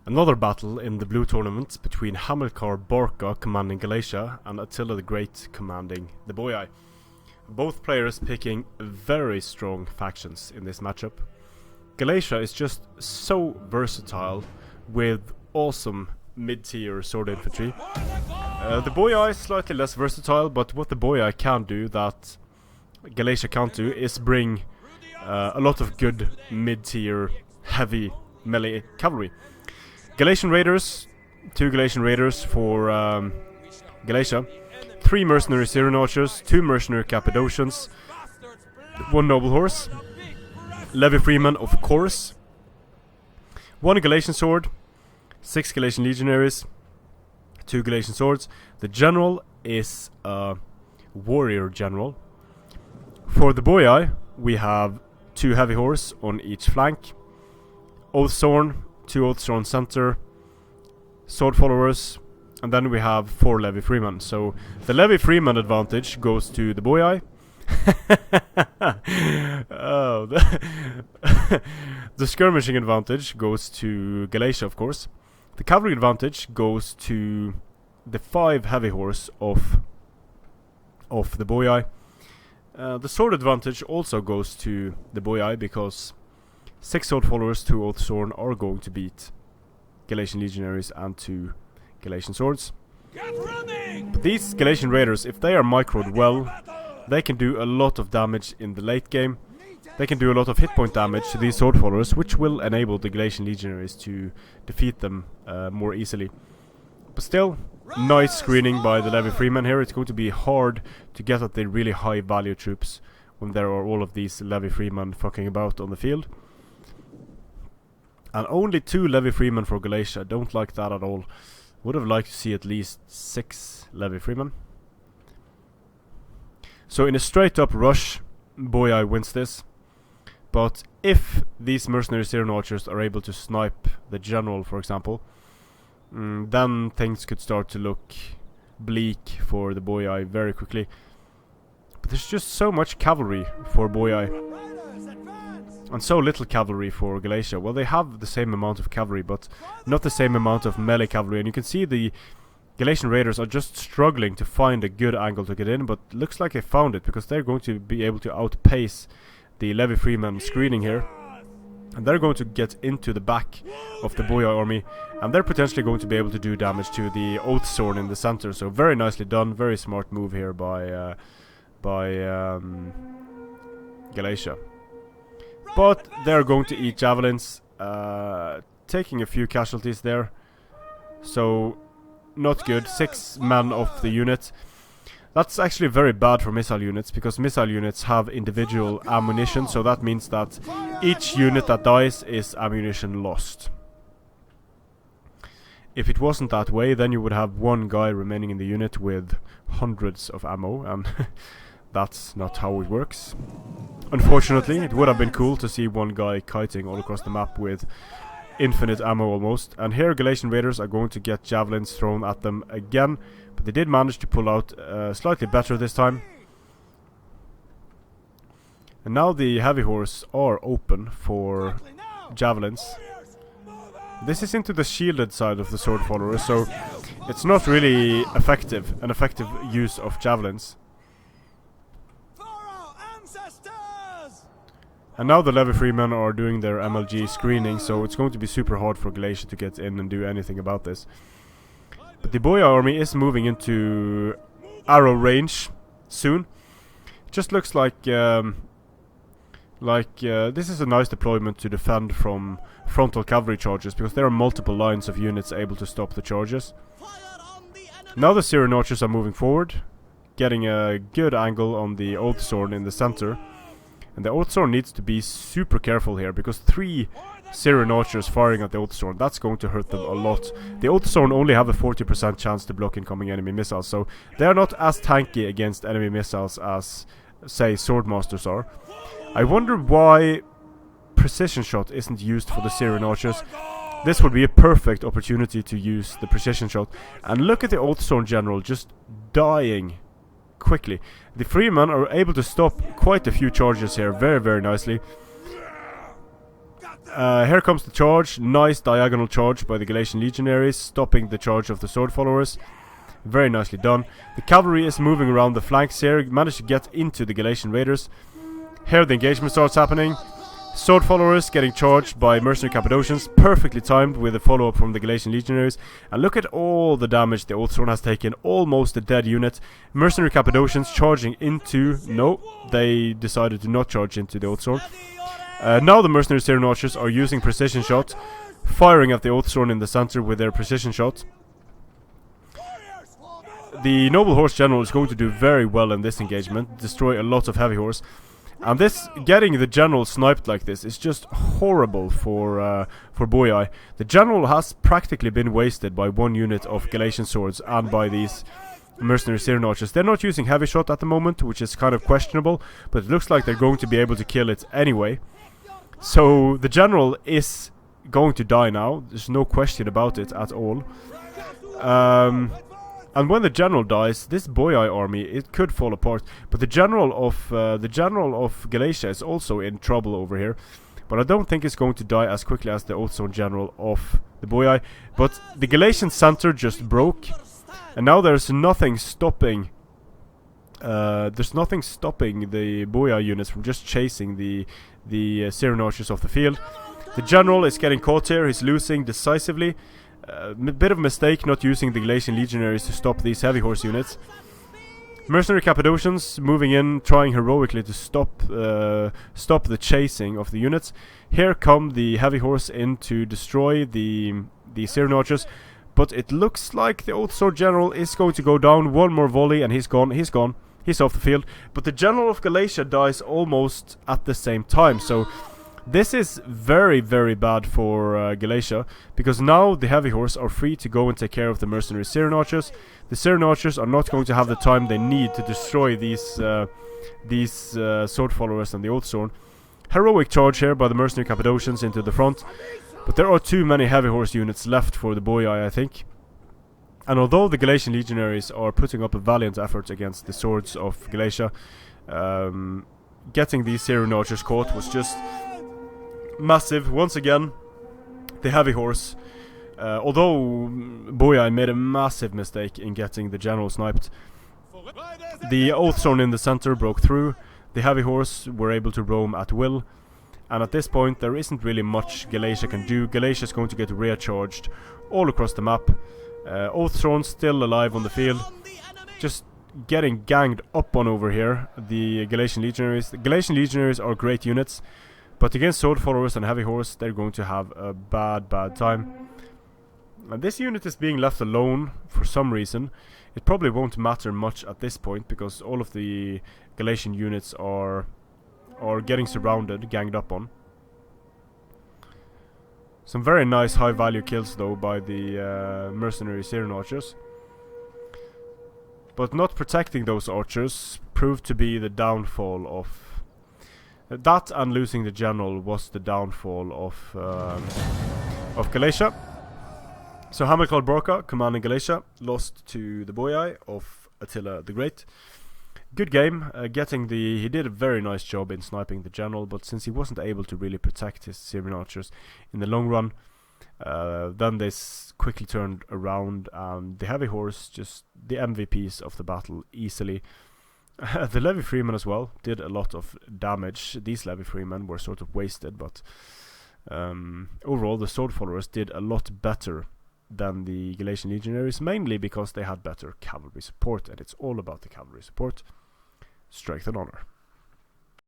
Another battle in the blue tournament between Hamilkar Barca commanding Galatia and Attila the Great commanding the Boii. Both players picking very strong factions in this matchup. Galatia is just so versatile with awesome mid-tier sword infantry. The Boii is slightly less versatile, but what the Boii can do that Galatia can't do is bring a lot of good mid-tier heavy melee cavalry. Galatian Raiders, 2 Galatian Raiders for Galatia, 3 mercenary Syrian archers, 2 mercenary Cappadocians, 1 noble horse, Levy Freeman of course, 1 Galatian sword, 6 Galatian legionaries, 2 Galatian swords. The general is a warrior general. For the Boii, we have 2 heavy horse on each flank, Oathsworn, 2 Oathsworn center, sword followers, and then we have 4 Levy Freemen. So the Levy Freeman advantage goes to the Boii. Oh, the skirmishing advantage goes to Galatia, of course. The cavalry advantage goes to the 5 heavy horse of the Boii. The sword advantage also goes to the Boii because 6 sword followers, 2 Oathsworn are going to beat Galatian legionaries and 2 Galatian swords. But these Galatian raiders, if they are microed well, they can do a lot of damage in the late game. They can do a lot of hit point damage to these sword followers, which will enable the Galatian legionaries to defeat them more easily. But still, nice screening by the Levy Freemen here. It's going to be hard to get at the really high value troops when there are all of these Levy Freemen fucking about on the field. And only 2 Levy Freemen for Galatia. Don't like that at all. Would have liked to see at least 6 Levy Freemen. So in a straight up rush, Boii wins this. But if these mercenary Syrian archers are able to snipe the general, for example, then things could start to look bleak for the Boii very quickly. But there's just so much cavalry for Boii. And so little cavalry for Galatia. Well, they have the same amount of cavalry, but not the same amount of melee cavalry. And you can see the Galatian raiders are just struggling to find a good angle to get in, but looks like they found it, because they're going to be able to outpace the Levy Freeman screening here. And they're going to get into the back of the Boii army, and they're potentially going to be able to do damage to the Oathsworn in the center. So very nicely done, very smart move here by Galatia. But they're going to eat javelins, taking a few casualties there. So, not good. 6 men off the unit. That's actually very bad for missile units, because missile units have individual ammunition. So that means that each unit that dies is ammunition lost. If it wasn't that way, then you would have 1 guy remaining in the unit with hundreds of ammo, and that's not how it works. Unfortunately, it would have been cool to see 1 guy kiting all across the map with infinite ammo almost. And here Galatian raiders are going to get javelins thrown at them again, but they did manage to pull out slightly better this time. And now the heavy horse are open for javelins. This is into the shielded side of the sword follower, so it's not really an effective use of javelins. And now the Levy Freemen are doing their MLG screening, so it's going to be super hard for Galatia to get in and do anything about this. But the Boii army is moving into arrow range soon. It just looks like this is a nice deployment to defend from frontal cavalry charges, because there are multiple lines of units able to stop the charges. Now the Syrian archers are moving forward, getting a good angle on the Oathsworn in the center. And the Oathsworn needs to be super careful here, because 3 Syrian archers firing at the Oathsworn, that's going to hurt them a lot. The Oathsworn only have a 40% chance to block incoming enemy missiles, so they are not as tanky against enemy missiles as, say, Swordmasters are. I wonder why precision shot isn't used for the Syrian archers. This would be a perfect opportunity to use the precision shot. And look at the Oathsworn general just dying quickly. The Freemen are able to stop quite a few charges here very, very nicely. Here comes the charge. Nice diagonal charge by the Galatian legionaries, stopping the charge of the sword followers. Very nicely done. The cavalry is moving around the flanks here, managed to get into the Galatian raiders. Here the engagement starts happening. Sword followers getting charged by mercenary Cappadocians, perfectly timed with a follow-up from the Galatian legionaries. And look at all the damage the Oath Throne has taken, almost a dead unit. Mercenary Cappadocians charging into... No, they decided to not charge into the Oath Throne. Now the mercenary Syrian archers are using precision shot, firing at the Oath Throne in the center with their precision shot. The noble horse general is going to do very well in this engagement, destroy a lot of heavy horse. And this, getting the general sniped like this is just horrible for Boii. The general has practically been wasted by one unit of Galatian swords and by these mercenary Syrian archers. They're not using heavy shot at the moment, which is kind of questionable, but it looks like they're going to be able to kill it anyway. So the general is going to die now. There's no question about it at all. And when the general dies, this Boii army, it could fall apart. But the general of Galatia is also in trouble over here. But I don't think it's going to die as quickly as the Oath Throne general of the Boii. But the Galatian center just broke, and now there's nothing stopping. There's nothing stopping the Boii units from just chasing the Syrian archers off the field. The general is getting caught here. He's losing decisively. Bit of a mistake not using the Galatian legionaries to stop these heavy horse units. Mercenary Cappadocians moving in, trying heroically to stop the chasing of the units. Here come the heavy horse in to destroy the Syrian archers, but it looks like the Oath Sword general is going to go down. One more volley and he's gone. He's off the field. But the general of Galatia dies almost at the same time, so this is very, very bad for Galatia, because now the heavy horse are free to go and take care of the mercenary Syrian archers. The Syrian archers are not going to have the time they need to destroy these sword followers and the Oath Sword. Heroic charge here by the mercenary Cappadocians into the front, but there are too many heavy horse units left for the Boii, I think. And although the Galatian legionaries are putting up a valiant effort against the swords of Galatia, getting these Syrian archers caught was just massive. Once again, the heavy horse, although Boii made a massive mistake in getting the general sniped, the Oath Zone in the center broke through. The heavy horse were able to roam at will, and at this point there isn't really much Galatia can do. Galatia is going to get recharged all across the map. Oath Throne still alive on the field, just getting ganged up on over here. The Galatian legionaries. The Galatian legionaries are great units, but against sword followers and heavy horse, they're going to have a bad time. And this unit is being left alone for some reason. It probably won't matter much at this point, because all of the Galatian units are getting surrounded, ganged up on. Some very nice high value kills though by the mercenary Syrian archers. But not protecting those archers proved to be the downfall of... that, and losing the general was the downfall of Galatia. So Hamilkar Barca, commanding Galatia, lost to the Boii of Attila the Great. Good game, he did a very nice job in sniping the general, but since he wasn't able to really protect his Syrian archers in the long run, then they quickly turned around, and the heavy horse, just the MVPs of the battle easily. The levy freemen as well did a lot of damage. These levy freemen were sort of wasted, but overall the sword followers did a lot better than the Galatian legionaries, mainly because they had better cavalry support, and it's all about the cavalry support. Strength and honor.